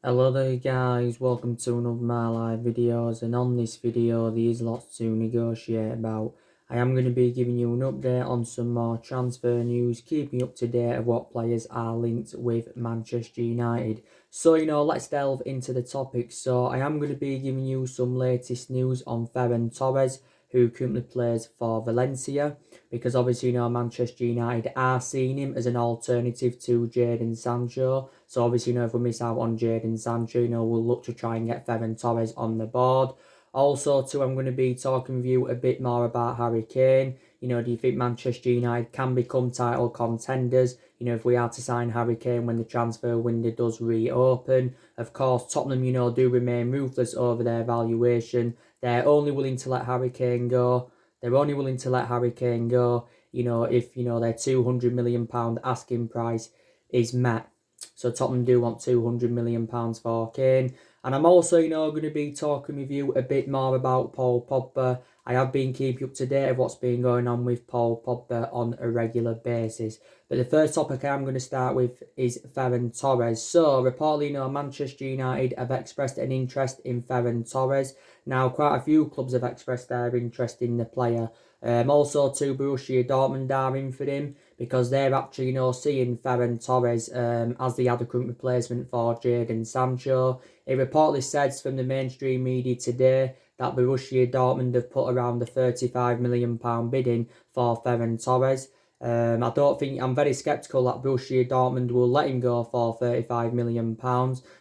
Hello there guys, welcome to another of my live videos, and on this video there is lots to negotiate about. I am going to be giving you an update on some more transfer news, keeping you up to date of what players are linked with Manchester United. So let's delve into the topic. So I am going to be giving you some latest news on Ferran Torres, who currently plays for Valencia, because obviously Manchester United are seeing him as an alternative to Jadon Sancho. So obviously if we miss out on Jadon Sancho, we'll look to try and get Ferran Torres on the board. Also too, I'm going to be talking with you a bit more about Harry Kane. Do you think Manchester United can become title contenders? If we are to sign Harry Kane when the transfer window does reopen. Of course, Tottenham, do remain ruthless over their valuation. They're only willing to let Harry Kane go. They're only willing to let Harry Kane go, if, their £200 million asking price is met. So Tottenham do want £200 million for Kane. And I'm also, going to be talking with you a bit more about Paul Pogba. I have been keeping up to date of what's been going on with Paul Pogba on a regular basis. But the first topic I'm going to start with is Ferran Torres. So, reportedly, Manchester United have expressed an interest in Ferran Torres. Now, quite a few clubs have expressed their interest in the player. Also, too, Borussia Dortmund are in for him, because they're actually, seeing Ferran Torres as the adequate replacement for Jadon Sancho. It reportedly says from the mainstream media today that Borussia Dortmund have put around the £35 million bid in for Ferran Torres. I'm very sceptical that Borussia Dortmund will let him go for £35 million,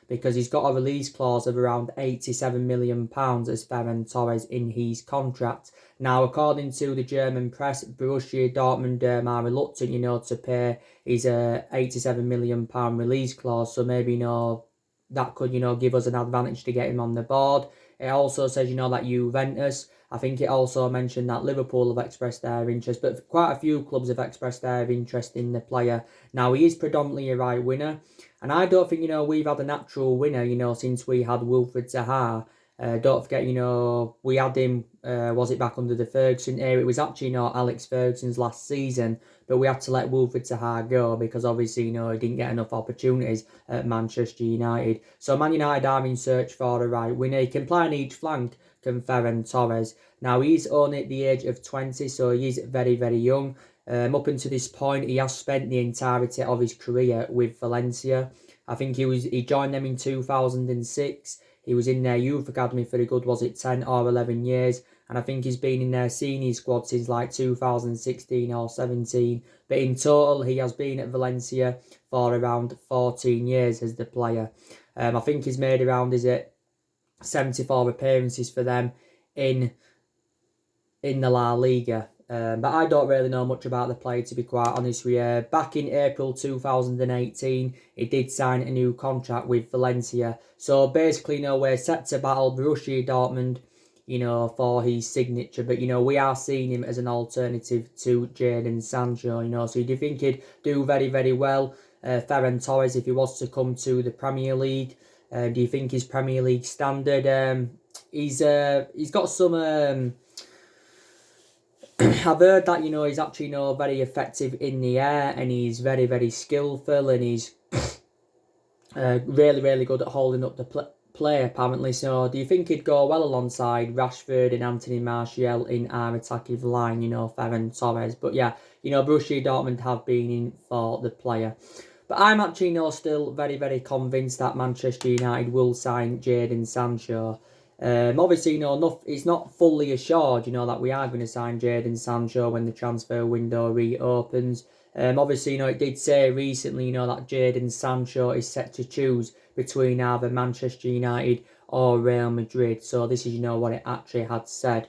because he's got a release clause of around £87 million as Ferran Torres in his contract. Now, according to the German press, Borussia Dortmund are reluctant, to pay his £87 million release clause, so maybe, that could, give us an advantage to get him on the board. It also says, that Juventus, I think it also mentioned that Liverpool have expressed their interest, but quite a few clubs have expressed their interest in the player. Now, he is predominantly a right winger, and I don't think, we've had a natural winner, since we had Wilfried Zaha. Don't forget, we had him, was it back under the Ferguson era? It was actually, Alex Ferguson's last season, but we had to let Wilfried Zaha go because obviously, he didn't get enough opportunities at Manchester United. So Man United are in search for a right winger. He can play on each flank, can Ferran Torres. Now, he's only at the age of 20, so he's very, very young. Up until this point, he has spent the entirety of his career with Valencia. I think he joined them in 2006. He was in their youth academy for a good, 10 or 11 years. And I think he's been in their senior squad since like 2016 or 17. But in total, he has been at Valencia for around 14 years as the player. I think he's made around, 74 appearances for them in the La Liga. But I don't really know much about the player, to be quite honest with you. Back in April 2018, he did sign a new contract with Valencia. So basically, we're set to battle Borussia Dortmund, for his signature. But, we are seeing him as an alternative to Jadon Sancho, So do you think he'd do very, very well, Ferran Torres, if he was to come to the Premier League? Do you think his Premier League standard? He's got some... I've heard that, he's actually, very effective in the air, and he's very, very skillful, and he's really, really good at holding up the play, apparently. So do you think he'd go well alongside Rashford and Anthony Martial in our attacking line, Ferran Torres? But yeah, Borussia Dortmund have been in for the player. But I'm actually, still very, very convinced that Manchester United will sign Jadon Sancho. Obviously, it's not fully assured, that we are going to sign Jadon Sancho when the transfer window reopens. Obviously, it did say recently, that Jadon Sancho is set to choose between either Manchester United or Real Madrid. So this is, what it actually had said.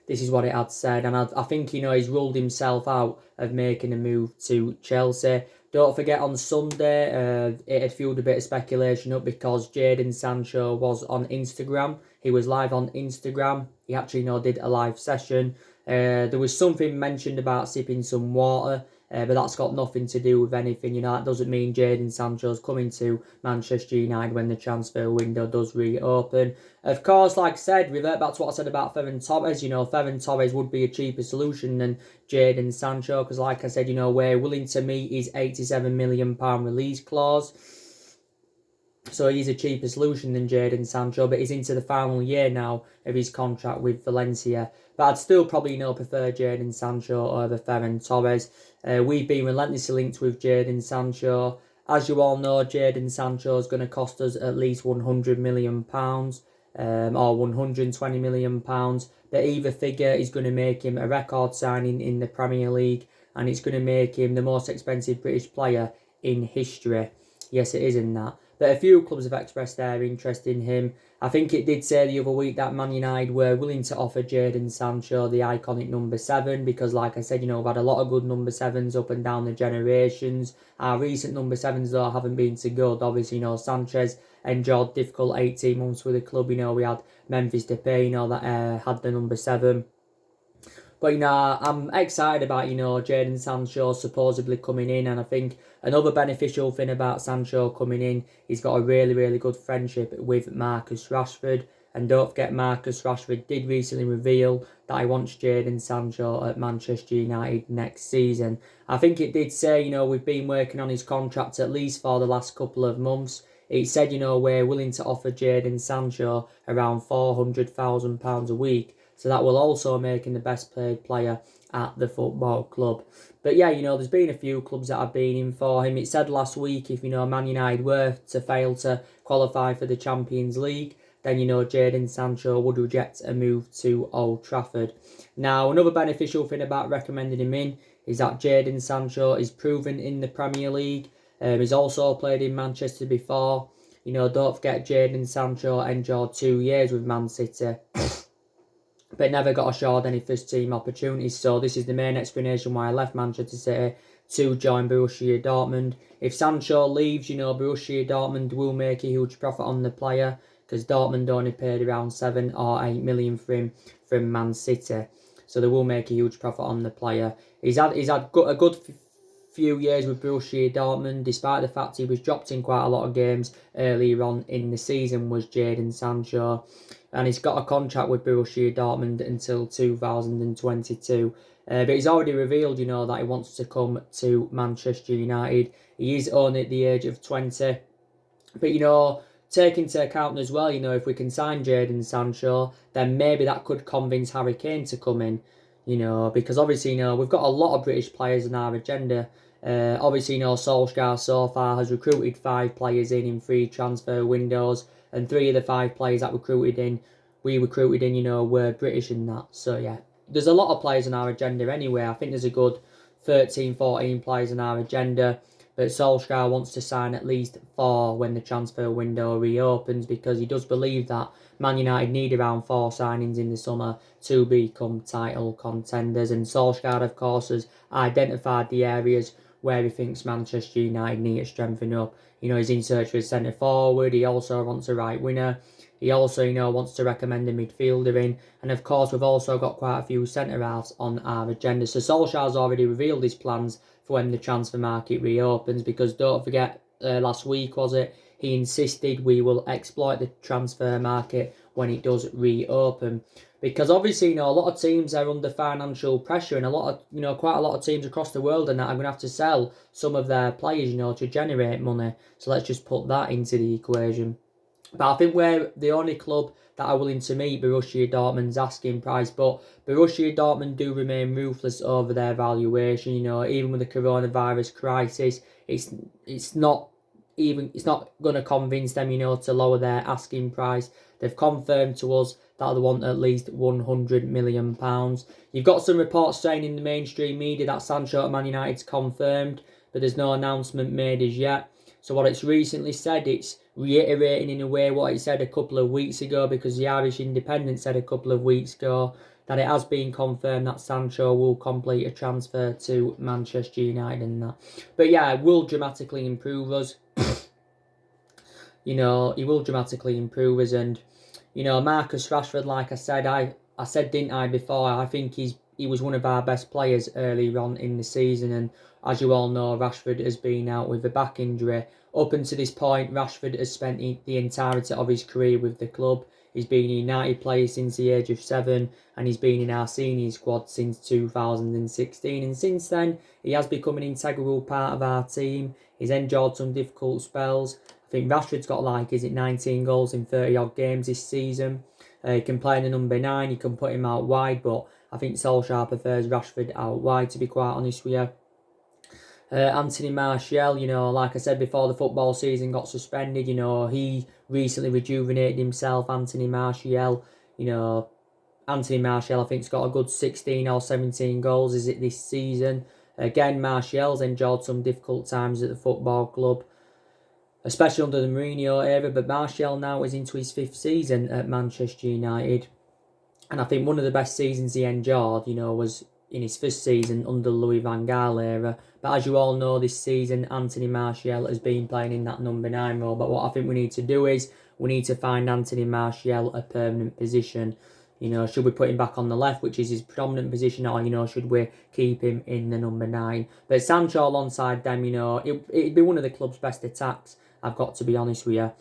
This is what it had said, and I think, he's ruled himself out of making a move to Chelsea. Don't forget, on Sunday, it had fueled a bit of speculation up because Jadon Sancho was on Instagram. He was live on Instagram. He actually, did a live session. There was something mentioned about sipping some water, but that's got nothing to do with anything. That doesn't mean Jadon Sancho's coming to Manchester United when the transfer window does reopen. Of course, like I said, revert back to what I said about Ferran Torres. Ferran Torres would be a cheaper solution than Jadon Sancho, because like I said, we're willing to meet his £87 million release clause. So he's a cheaper solution than Jadon Sancho, but he's into the final year now of his contract with Valencia. But I'd still probably prefer Jadon Sancho over Ferran Torres. We've been relentlessly linked with Jadon Sancho. As you all know, Jadon Sancho is going to cost us at least £100 million, or £120 million. But either figure is going to make him a record signing in the Premier League, and it's going to make him the most expensive British player in history. Yes, it is in that. But a few clubs have expressed their interest in him. I think it did say the other week that Man United were willing to offer Jadon Sancho the iconic number 7 because, like I said, we've had a lot of good number 7s up and down the generations. Our recent number 7s, though, haven't been so good. Obviously, Sanchez endured difficult 18 months with the club. We had Memphis Depay, that had the number 7. But, I'm excited about, Jadon Sancho supposedly coming in. And I think another beneficial thing about Sancho coming in, he's got a really, really good friendship with Marcus Rashford. And don't forget, Marcus Rashford did recently reveal that he wants Jadon Sancho at Manchester United next season. I think it did say, we've been working on his contract at least for the last couple of months. It said, we're willing to offer Jadon Sancho around £400,000 a week. So that will also make him the best paid player at the football club. But yeah, there's been a few clubs that have been in for him. It said last week if, Man United were to fail to qualify for the Champions League, then, Jadon Sancho would reject a move to Old Trafford. Now, another beneficial thing about recommending him in is that Jadon Sancho is proven in the Premier League. He's also played in Manchester before. Don't forget Jadon Sancho endured 2 years with Man City. But never got assured any first team opportunities. So this is the main explanation why I left Manchester City to join Borussia Dortmund. If Sancho leaves, Borussia Dortmund will make a huge profit on the player because Dortmund only paid around 7 or 8 million for him from Man City. So they will make a huge profit on the player. He's had a good few years with Borussia Dortmund, despite the fact he was dropped in quite a lot of games earlier on in the season, was Jadon Sancho. And he's got a contract with Borussia Dortmund until 2022. But he's already revealed, that he wants to come to Manchester United. He is only at the age of 20. But, take into account as well, if we can sign Jadon Sancho, then maybe that could convince Harry Kane to come in. Because obviously, we've got a lot of British players on our agenda. Obviously, Solskjaer so far has recruited 5 players in 3 transfer windows, and 3 of the 5 players that we recruited in, were British in that. So, yeah, there's a lot of players on our agenda anyway. I think there's a good 13, 14 players on our agenda. But Solskjaer wants to sign at least 4 when the transfer window reopens because he does believe that Man United need around 4 signings in the summer to become title contenders. And Solskjaer, of course, has identified the areas where he thinks Manchester United need to strengthen up. He's in search for a centre forward. He also wants a right winger. He also, wants to recommend a midfielder in. And of course, we've also got quite a few centre-halves on our agenda. So Solskjaer's already revealed his plans for when the transfer market reopens, because don't forget, last week, he insisted we will exploit the transfer market when it does reopen. Because obviously, a lot of teams are under financial pressure, and quite a lot of teams across the world and that are going to have to sell some of their players, to generate money. So let's just put that into the equation. But I think we're the only club that are willing to meet Borussia Dortmund's asking price. But Borussia Dortmund do remain ruthless over their valuation. Even with the coronavirus crisis, it's not going to convince them, to lower their asking price. They've confirmed to us that they want at least £100 million. You've got some reports saying in the mainstream media that Sancho at Man United's confirmed, but there's no announcement made as yet. So what it's recently said, it's reiterating in a way what it said a couple of weeks ago, because the Irish Independent said a couple of weeks ago that it has been confirmed that Sancho will complete a transfer to Manchester United and that. But yeah, it will dramatically improve us. He will dramatically improve us. And, Marcus Rashford, like I said, I said, didn't I, before, I think he was one of our best players earlier on in the season. And as you all know, Rashford has been out with a back injury. Up until this point, Rashford has spent the entirety of his career with the club. He's been a United player since the age of 7, and he's been in our senior squad since 2016. And since then, he has become an integral part of our team. He's endured some difficult spells. I think Rashford's got like, is it 19 goals in 30 odd games this season? He can play in the number 9, you can put him out wide, but I think Solskjaer prefers Rashford out wide, to be quite honest with you. Anthony Martial, like I said before, the football season got suspended, he recently rejuvenated himself, Anthony Martial, Anthony Martial, I think, has got a good 16 or 17 goals, is it, this season? Again, Martial's enjoyed some difficult times at the football club, especially under the Mourinho era, but Martial now is into his 5th season at Manchester United. And I think one of the best seasons he enjoyed, was in his first season under Louis van Gaal era. But as you all know, this season, Anthony Martial has been playing in that number 9 role. But what I think we need to do is, we need to find Anthony Martial a permanent position. Should we put him back on the left, which is his predominant position, or, should we keep him in the number 9? But Sancho alongside them, it'd be one of the club's best attacks, I've got to be honest with you.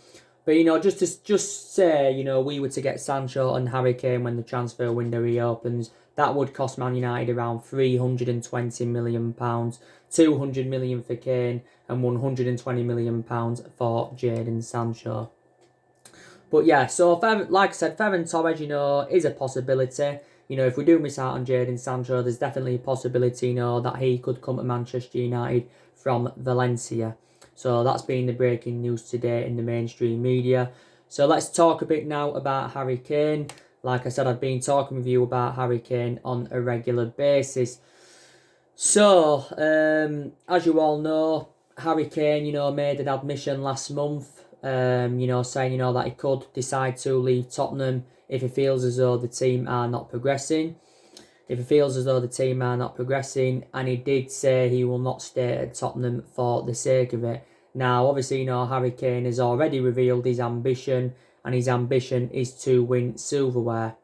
But, just say, we were to get Sancho and Harry Kane when the transfer window reopens, that would cost Man United around £320 million, £200 million for Kane, and £120 million for Jadon Sancho. But yeah, so like I said, Ferran Torres, is a possibility. If we do miss out on Jadon Sancho, there's definitely a possibility, that he could come to Manchester United from Valencia. So that's been the breaking news today in the mainstream media. So let's talk a bit now about Harry Kane. Like I said, I've been talking with you about Harry Kane on a regular basis. So, as you all know, Harry Kane, made an admission last month, saying, that he could decide to leave Tottenham if he feels as though the team are not progressing. And he did say he will not stay at Tottenham for the sake of it. Now, obviously, Harry Kane has already revealed his ambition, and his ambition is to win silverware.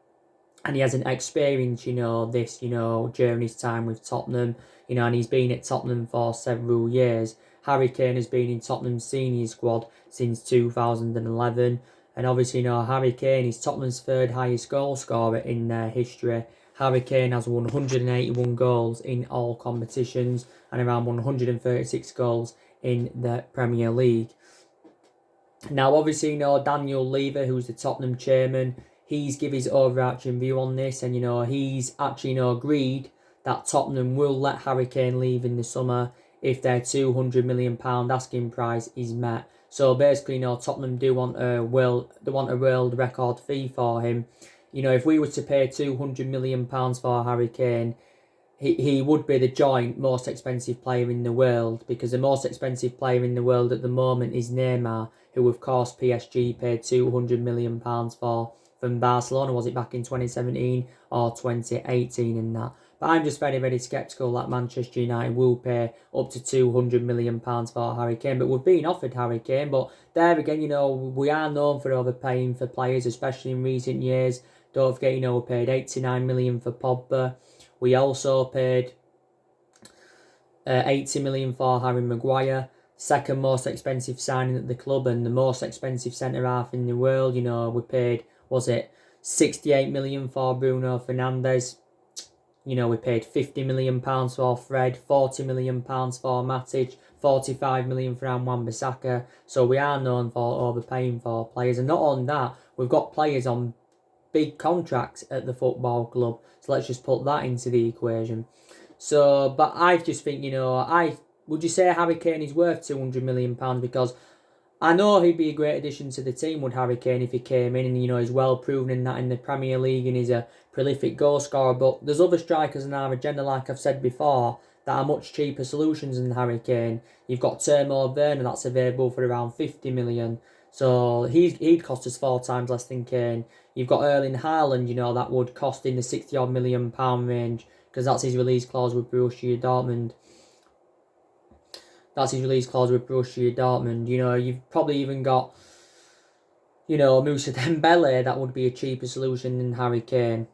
And he hasn't experienced, this, during his time with Tottenham, and he's been at Tottenham for several years. Harry Kane has been in Tottenham's senior squad since 2011. And obviously, Harry Kane is Tottenham's 3rd highest goal scorer in their history. Harry Kane has 181 goals in all competitions and around 136 goals in the Premier League. Now, obviously, Daniel Levy, who's the Tottenham chairman, he's given his overarching view on this, and, he's actually, agreed that Tottenham will let Harry Kane leave in the summer if their £200 million asking price is met. So basically, Tottenham do want a world record fee for him. If we were to pay £200 million for Harry Kane, he would be the joint most expensive player in the world, because the most expensive player in the world at the moment is Neymar, who of course PSG paid £200 million for from Barcelona. Was it back in 2017 or 2018 in that? But I'm just very, very sceptical that Manchester United will pay up to £200 million for Harry Kane. But we've been offered Harry Kane. But there again, we are known for overpaying for players, especially in recent years. Don't forget, we paid £89 million for Pogba. We also paid £80 million for Harry Maguire. Second most expensive signing at the club and the most expensive centre-half in the world. We paid, £68 million for Bruno Fernandes. We paid £50 million for Fred, £40 million for Matic, £45 million for Wan-Bissaka. So we are known for overpaying for players. And not only that, we've got players on big contracts at the football club. So let's just put that into the equation. So, but I just think, would you say Harry Kane is worth £200 million? Because I know he'd be a great addition to the team, would Harry Kane, if he came in, and he's well proven in that in the Premier League and he's a prolific goal scorer. But there's other strikers in our agenda, like I've said before, that are much cheaper solutions than Harry Kane. You've got Timo Werner, that's available for around £50 million. So he'd cost us 4 times less than Kane. You've got Erling Haaland, that would cost in the £60-odd million range, because that's his release clause with Borussia Dortmund. You've probably even got, Moussa Dembele. That would be a cheaper solution than Harry Kane.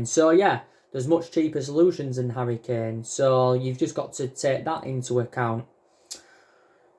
So yeah, there's much cheaper solutions than Harry Kane. So you've just got to take that into account.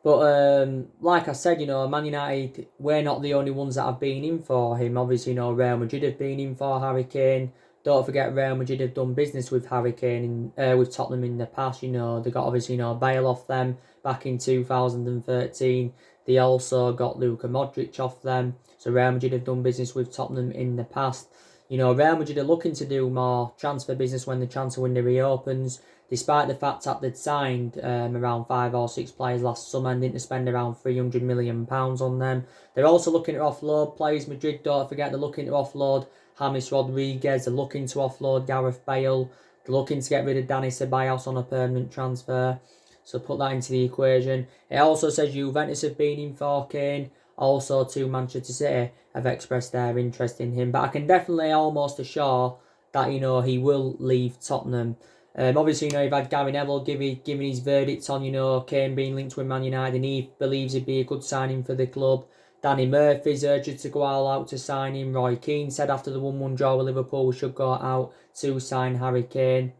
But like I said, Man United, we're not the only ones that have been in for him. Obviously, Real Madrid have been in for Harry Kane. Don't forget Real Madrid have done business with Harry Kane with Tottenham in the past. They got obviously Bale off them back in 2013. They also got Luka Modric off them. So Real Madrid have done business with Tottenham in the past. Real Madrid are looking to do more transfer business when the transfer window reopens, despite the fact that they'd signed around 5 or 6 players last summer and didn't spend around £300 million on them. They're also looking to offload players. Madrid, don't forget, they're looking to offload James Rodriguez. They're looking to offload Gareth Bale. They're looking to get rid of Dani Ceballos on a permanent transfer. So put that into the equation. It also says Juventus have been in for Kane. Also, to Manchester City have expressed their interest in him. But I can definitely almost assure that, he will leave Tottenham. Obviously, you've had Gary Neville giving his verdict on, Kane being linked with Man United, and he believes he'd be a good signing for the club. Danny Murphy's urged to go all out to sign him. Roy Keane said after the 1-1 draw with Liverpool we should go out to sign Harry Kane.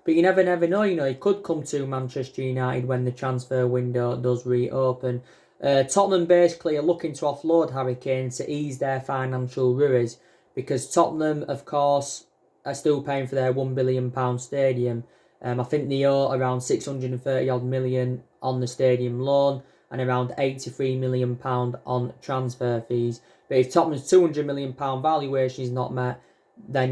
But you never know, he could come to Manchester United when the transfer window does reopen. Tottenham basically are looking to offload Harry Kane to ease their financial worries, because Tottenham, of course, are still paying for their £1 billion stadium. I think they owe around 630 odd million on the stadium loan and around £83 million on transfer fees. But if Tottenham's £200 million valuation is not met, then,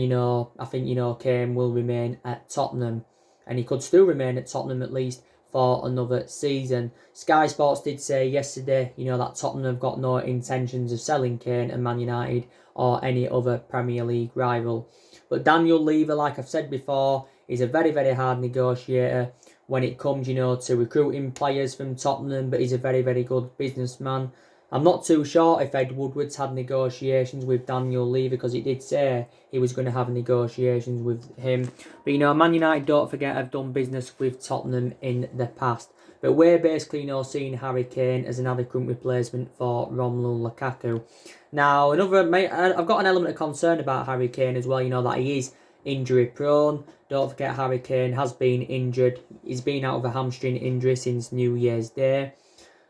I think, Kane will remain at Tottenham. And he could still remain at Tottenham at least for another season. Sky Sports did say yesterday, that Tottenham have got no intentions of selling Kane and Man United or any other Premier League rival. But Daniel Levy, like I've said before, is a very, very hard negotiator when it comes, to recruiting players from Tottenham, but he's a very, very good businessman. I'm not too sure if Ed Woodward's had negotiations with Daniel Levy, because he did say he was going to have negotiations with him. But, Man United, don't forget, have done business with Tottenham in the past. But we're basically, seeing Harry Kane as an adequate replacement for Romelu Lukaku. Now, I've got an element of concern about Harry Kane as well, that he is injury prone. Don't forget, Harry Kane has been injured. He's been out of a hamstring injury since New Year's Day.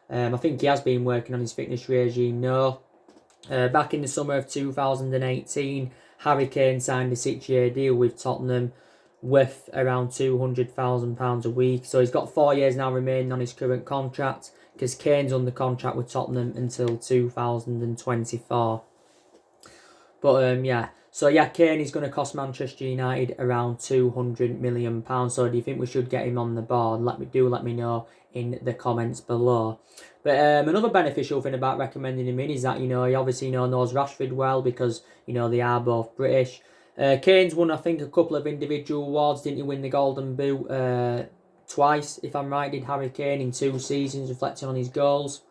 I think he has been working on his fitness regime now. Back in the summer of 2018, Harry Kane signed a 6-year deal with Tottenham with around £200,000 a week. So he's got 4 years now remaining on his current contract, because Kane's under contract with Tottenham until 2024. But Kane is going to cost Manchester United around £200 million. So do you think we should get him on the board? Let me know in the comments below. But another beneficial thing about recommending him in is that, he obviously knows Rashford well, because, they are both British. Kane's won, I think, a couple of individual awards. Didn't he win the Golden Boot twice, if I'm right, did Harry Kane, in 2 seasons, reflecting on his goals?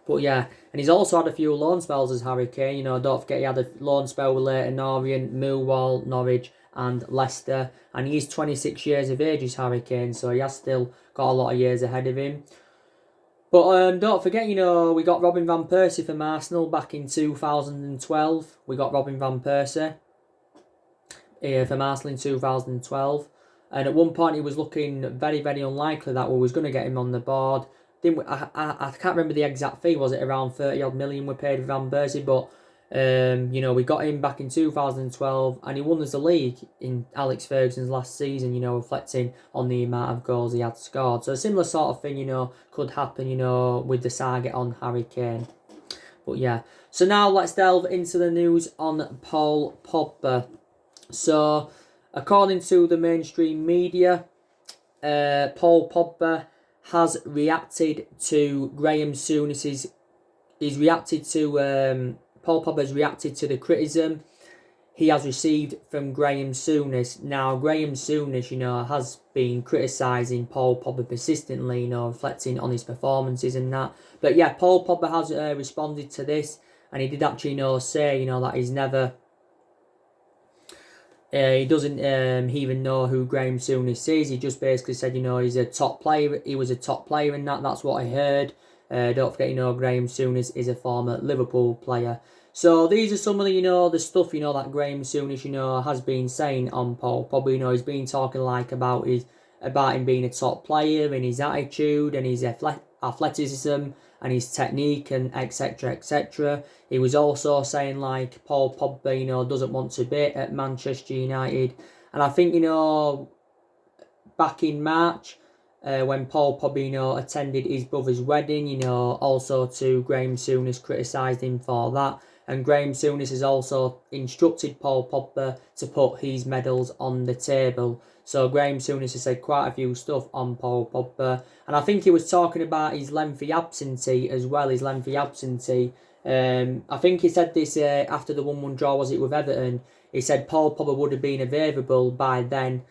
But yeah, and he's also had a few loan spells as Harry Kane. Don't forget he had a loan spell with Leyton Orient, Millwall, Norwich and Leicester. And he's 26 years of age, is Harry Kane, so he has still got a lot of years ahead of him. But don't forget, we got Robin Van Persie from Arsenal back in 2012. We got Robin Van Persie from Arsenal in 2012. And at one point, he was looking very, very unlikely that we was going to get him on the board. I can't remember the exact fee. Was it around 30 odd million we paid for Van Persie? But we got him back in 2012, and he won us the league in Alex Ferguson's last season. Reflecting on the amount of goals he had scored. So a similar sort of thing, could happen, with the saga on Harry Kane. But yeah, so now let's delve into the news on Paul Pogba. So, according to the mainstream media, Paul Pogba has reacted to Graham Souness's. Paul Pogba has reacted to the criticism he has received from Graham Souness. Now, Graham Souness, has been criticising Paul Pogba persistently, reflecting on his performances and that. But yeah, Paul Pogba has responded to this, and he did actually, say, that he's never. He doesn't even know who Graham Souness is. He just basically said, he's a top player. He was a top player in that. That's what I heard. Don't forget, Graham Souness is a former Liverpool player. So these are some of the, the stuff, that Graham Souness, has been saying on Paul Pogba. He's been talking about him being a top player and his attitude and his athleticism and his technique and etc etc. He was also saying like Paul Pogba, doesn't want to be at Manchester United. And I think, back in March, when Paul Pogba, attended his brother's wedding, also to Graham Souness criticised him for that. And Graham Souness has also instructed Paul Pogba to put his medals on the table. So Graham Souness has said quite a few stuff on Paul Pogba. And I think he was talking about his lengthy absentee as well, I think he said this after the 1-1 draw, was it, with Everton? He said Paul Pogba would have been available by then,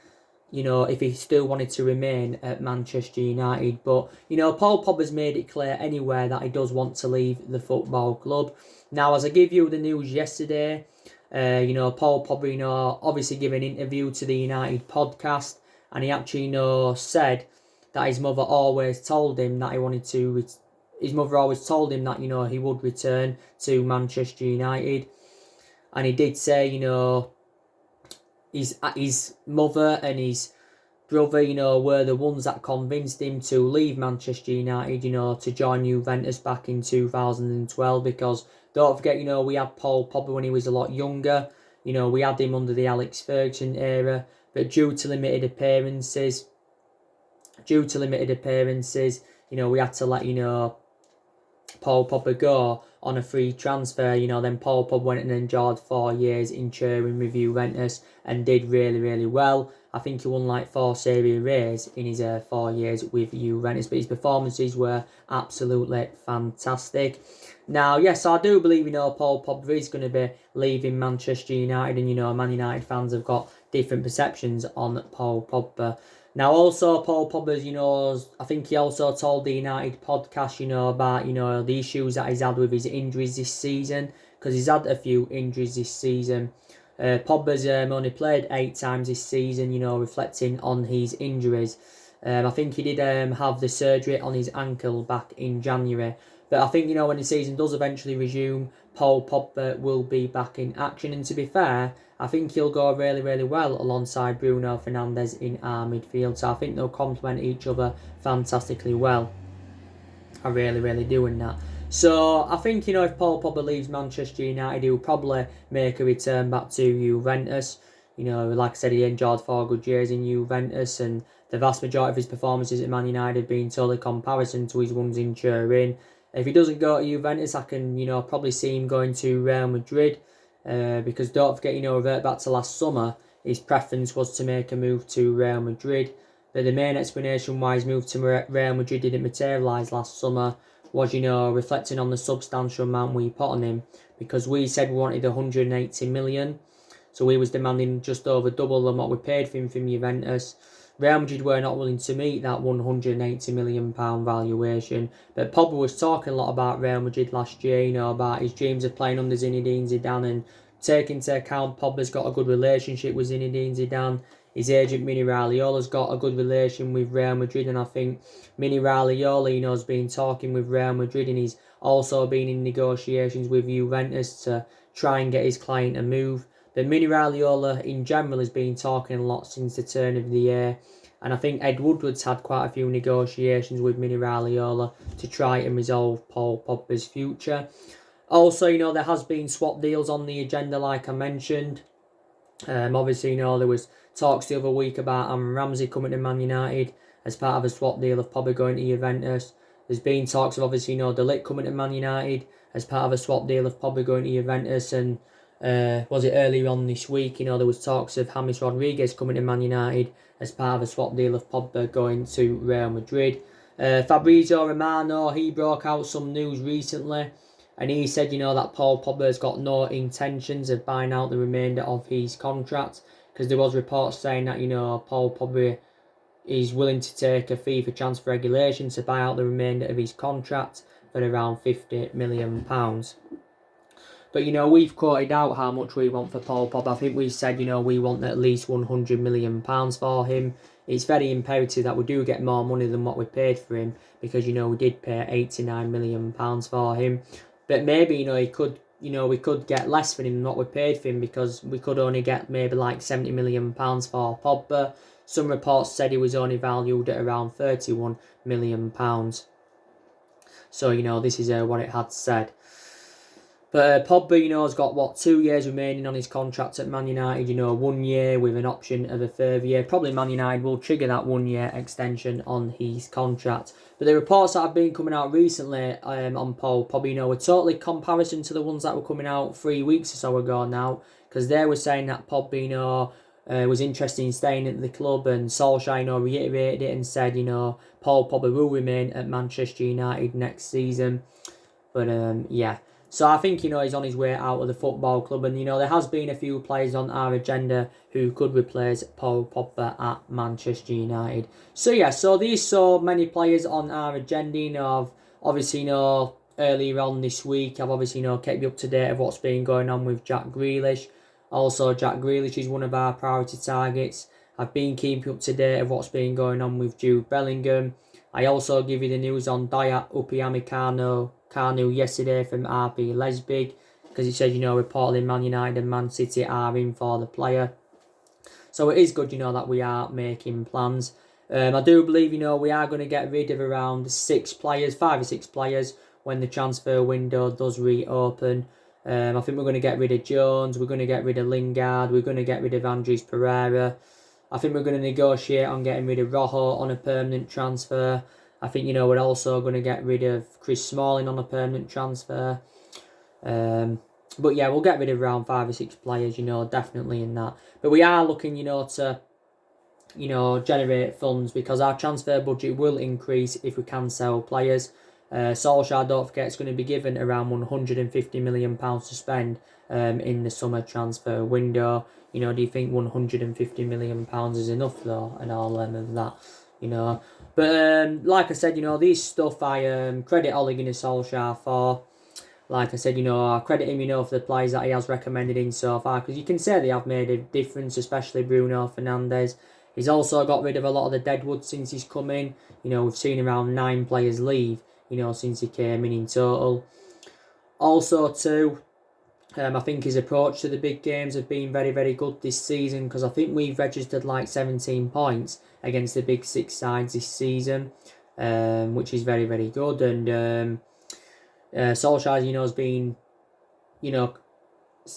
if he still wanted to remain at Manchester United. But, Paul Pogba's made it clear anywhere that he does want to leave the football club. Now, as I gave you the news yesterday, Paul Pogba, obviously gave an interview to the United podcast, and he actually, said that his mother always told him that he wanted to... His mother always told him that, he would return to Manchester United. And he did say, his mother and his brother, were the ones that convinced him to leave Manchester United, to join Juventus back in 2012. Because don't forget, we had Paul Pogba when he was a lot younger. We had him under the Alex Ferguson era. But due to limited appearances, we had to let, Paul Pogba go on a free transfer. Then Paul Pogba went and enjoyed 4 years in Turin with Juventus and did really, really well. I think he won like 4 Serie A's in his 4 years with Juventus, but his performances were absolutely fantastic. Now, yes, I do believe, Paul Pogba is going to be leaving Manchester United, and, Man United fans have got different perceptions on Paul Pogba. Now, also, Paul Pogba's, I think he also told the United podcast, about, the issues that he's had with his injuries this season, because he's had a few injuries this season. Pogba's only played 8 times this season, reflecting on his injuries. I think he did have the surgery on his ankle back in January. But I think, when the season does eventually resume, Paul Pogba will be back in action. And to be fair, I think he'll go really, really well alongside Bruno Fernandes in our midfield. So I think they'll complement each other fantastically well. I really, really do in that. So I think, if Paul Pogba leaves Manchester United, he'll probably make a return back to Juventus. Like I said, he enjoyed 4 good years in Juventus, and the vast majority of his performances at Man United have been totally comparison to his ones in Turin. If he doesn't go to Juventus, I can, probably see him going to Real Madrid. Because don't forget, revert back to last summer, his preference was to make a move to Real Madrid. But the main explanation why his move to Real Madrid didn't materialise last summer was, reflecting on the substantial amount we put on him. Because we said we wanted 180 million. So he was demanding just over double than what we paid for him from Juventus. Real Madrid were not willing to meet that £180 million valuation. But Pogba was talking a lot about Real Madrid last year, about his dreams of playing under Zinedine Zidane, and taking into account Pogba's got a good relationship with Zinedine Zidane. His agent Mini Raiola's got a good relation with Real Madrid, and I think Mini Raiola, has been talking with Real Madrid, and he's also been in negotiations with Juventus to try and get his client a move. But Mini Raiola in general has been talking a lot since the turn of the year. And I think Ed Woodward's had quite a few negotiations with Mini Raiola to try and resolve Paul Pogba's future. Also, there has been swap deals on the agenda, like I mentioned. Obviously, there was talks the other week about Ramsey coming to Man United as part of a swap deal of Pogba going to Juventus. There's been talks of, obviously, De Ligt coming to Man United as part of a swap deal of Pogba going to Juventus. And was it earlier on this week, there was talks of James Rodriguez coming to Man United as part of a swap deal of Pogba going to Real Madrid. Fabrizio Romano, he broke out some news recently, and he said, that Paul Pogba has got no intentions of buying out the remainder of his contract, because there was reports saying that, Paul Pogba is willing to take a fee for transfer regulation to buy out the remainder of his contract for around £50 million. But, we've quoted out how much we want for Paul Pogba. I think we said, we want at least £100 million for him. It's very imperative that we do get more money than what we paid for him, because, we did pay £89 million for him. But maybe, he could, we could get less for him than what we paid for him, because we could only get maybe like £70 million for Pogba. Some reports said he was only valued at around £31 million. So, this is what it had said. But Pogba, has got, 2 years remaining on his contract at Man United, 1 year with an option of a further year. Probably Man United will trigger that 1 year extension on his contract. But the reports that have been coming out recently on Paul Pogba, were totally comparison to the ones that were coming out 3 weeks or so ago now. Because they were saying that Pogba, was interested in staying at the club, and Solskjaer, reiterated it and said, Paul Pogba will remain at Manchester United next season. But, yeah. So I think, he's on his way out of the football club. And, there has been a few players on our agenda who could replace Paul Pogba at Manchester United. So, yeah, so there's so many players on our agenda. I've obviously, earlier on this week, I've obviously, kept you up to date of what's been going on with Jack Grealish. Also, Jack Grealish is one of our priority targets. I've been keeping up to date of what's been going on with Jude Bellingham. I also give you the news on Dayat Upamecano yesterday from RB Leipzig, because he said, reportedly Man United and Man City are in for the player. So it is good, that we are making plans. I do believe, we are going to get rid of around 5 or 6 players when the transfer window does reopen. I think we're going to get rid of Jones, we're going to get rid of Lingard, we're going to get rid of Andres Pereira. I think we're going to negotiate on getting rid of Rojo on a permanent transfer. I think, we're also going to get rid of Chris Smalling on a permanent transfer. But yeah, we'll get rid of around 5 or 6 players, definitely in that. But we are looking, to, generate funds, because our transfer budget will increase if we can sell players. Solskjaer, don't forget, is going to be given around £150 million to spend in the summer transfer window. Do you think £150 million is enough though, and all of that, But like I said, these stuff I credit Ole Gunnar Solskjaer for. Like I said, I credit him, for the players that he has recommended in so far, because you can say they have made a difference, especially Bruno Fernandes. He's also got rid of a lot of the deadwood since he's come in. We've seen around 9 players leave, since he came in total. Also, too, I think his approach to the big games have been very, very good this season, because I think we've registered like 17 points against the big 6 sides this season, which is very, very good. And Solskjaer, has been,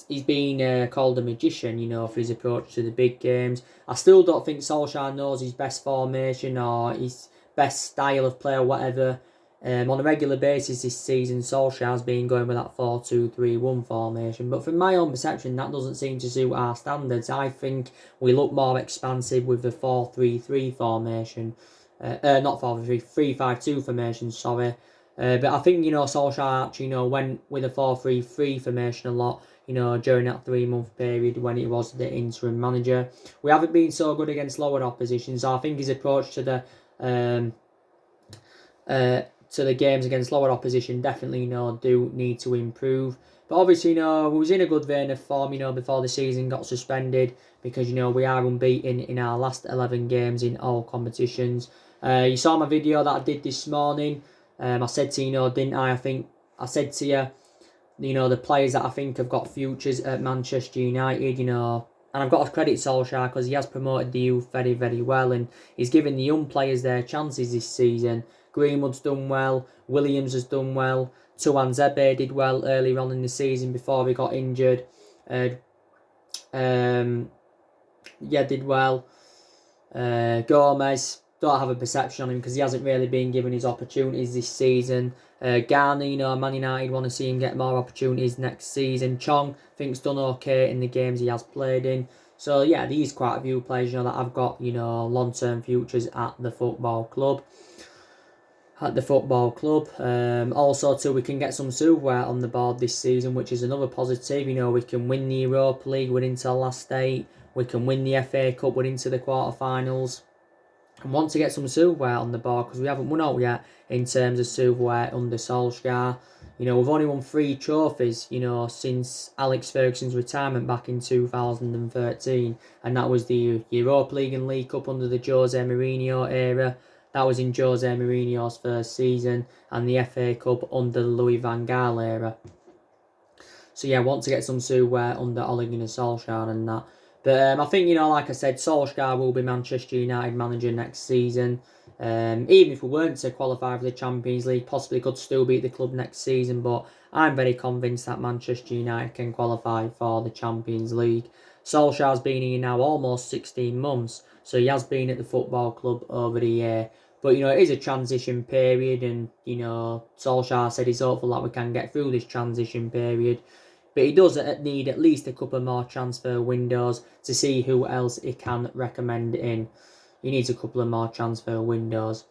he's been called a magician, for his approach to the big games. I still don't think Solskjaer knows his best formation or his best style of play or whatever. On a regular basis this season, Solskjaer's been going with that 4-2-3-1 formation. But from my own perception, that doesn't seem to suit our standards. I think we look more expansive with the 4-3-3 formation. Not 4-3-3, 3-5-2 formation, sorry. But I think, Solskjaer actually, went with a 4-3-3 formation a lot, during that 3-month period when he was the interim manager. We haven't been so good against lower opposition, so I think his approach to the games against lower opposition definitely, do need to improve. But obviously, we was in a good vein of form, before the season got suspended, because, we are unbeaten in our last 11 games in all competitions. You saw my video that I did this morning. I said to you, didn't I? I think I said to you, the players that I think have got futures at Manchester United, and I've got to credit Solskjaer because he has promoted the youth very, very well, and he's given the young players their chances this season. Greenwood's done well, Williams has done well, Tuanzebe did well earlier on in the season before he got injured. Did well. Gomez, don't have a perception on him because he hasn't really been given his opportunities this season. Garner, Man United want to see him get more opportunities next season. Chong, think's done okay in the games he has played in. So yeah, these quite a few players, that have got, long-term futures at the football club. Also, too, we can get some silverware on the board this season, which is another positive. We can win the Europa League, we're into the last 8. We can win the FA Cup, we're into the quarterfinals. And want to get some silverware on the board because we haven't won out yet in terms of silverware under Solskjaer. We've only won 3 trophies, since Alex Ferguson's retirement back in 2013. And that was the Europa League and League Cup under the Jose Mourinho era. That was in Jose Mourinho's first season. And the FA Cup under the Louis van Gaal era. So yeah, want to get some silverware under Ole Gunnar Solskjaer and that. But I think, like I said, Solskjaer will be Manchester United manager next season. Even if we weren't to qualify for the Champions League, possibly could still be at the club next season, but I'm very convinced that Manchester United can qualify for the Champions League. Solskjaer's been here now almost 16 months, so he has been at the football club over the year. But, it is a transition period, and, Solskjaer said he's hopeful that we can get through this transition period. But he does need at least a couple more transfer windows to see who else he can recommend in. He needs a couple of more transfer windows.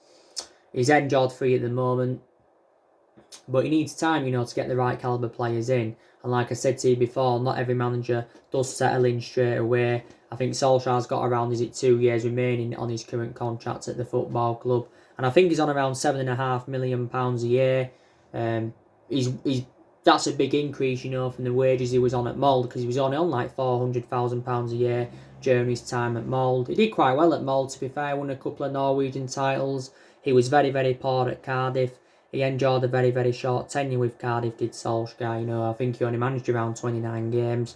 He's injured free at the moment, but he needs time, to get the right calibre players in. And like I said to you before, not every manager does settle in straight away. I think Solskjaer's got around, 2 years remaining on his current contract at the football club. And I think he's on around £7.5 million a year. That's a big increase, from the wages he was on at Mould, because he was only on like £400,000 a year during his time at Mould. He did quite well at Mould, to be fair, won a couple of Norwegian titles. He was very, very poor at Cardiff. He enjoyed a very, very short tenure with Cardiff, did Solskjaer. I think he only managed around 29 games.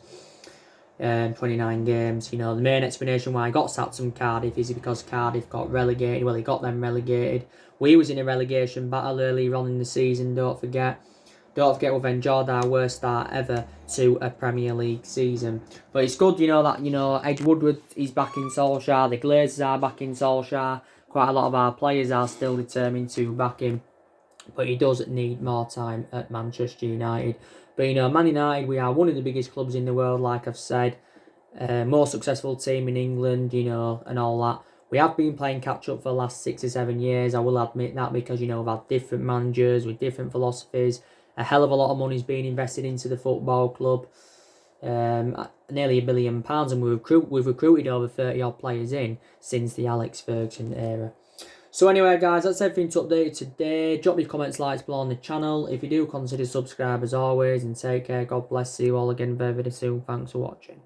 The main explanation why he got sacked from Cardiff is because Cardiff got relegated. Well, he got them relegated. We was in a relegation battle earlier on in the season, don't forget. We've enjoyed our worst start ever to a Premier League season. But it's good, that, Ed Woodward is backing Solskjaer. The Glazers are backing Solskjaer. Quite a lot of our players are still determined to back him. But he does need more time at Manchester United. But, Man United, we are one of the biggest clubs in the world, like I've said. Most successful team in England, and all that. We have been playing catch-up for the last 6 or 7 years. I will admit that because, we've had different managers with different philosophies. A hell of a lot of money's been invested into the football club. Nearly £1 billion. And we've recruited over 30-odd players in since the Alex Ferguson era. So anyway, guys, that's everything to update today. Drop your comments, likes below on the channel. If you do, consider subscribe as always. And take care. God bless. See you all again very, very soon. Thanks for watching.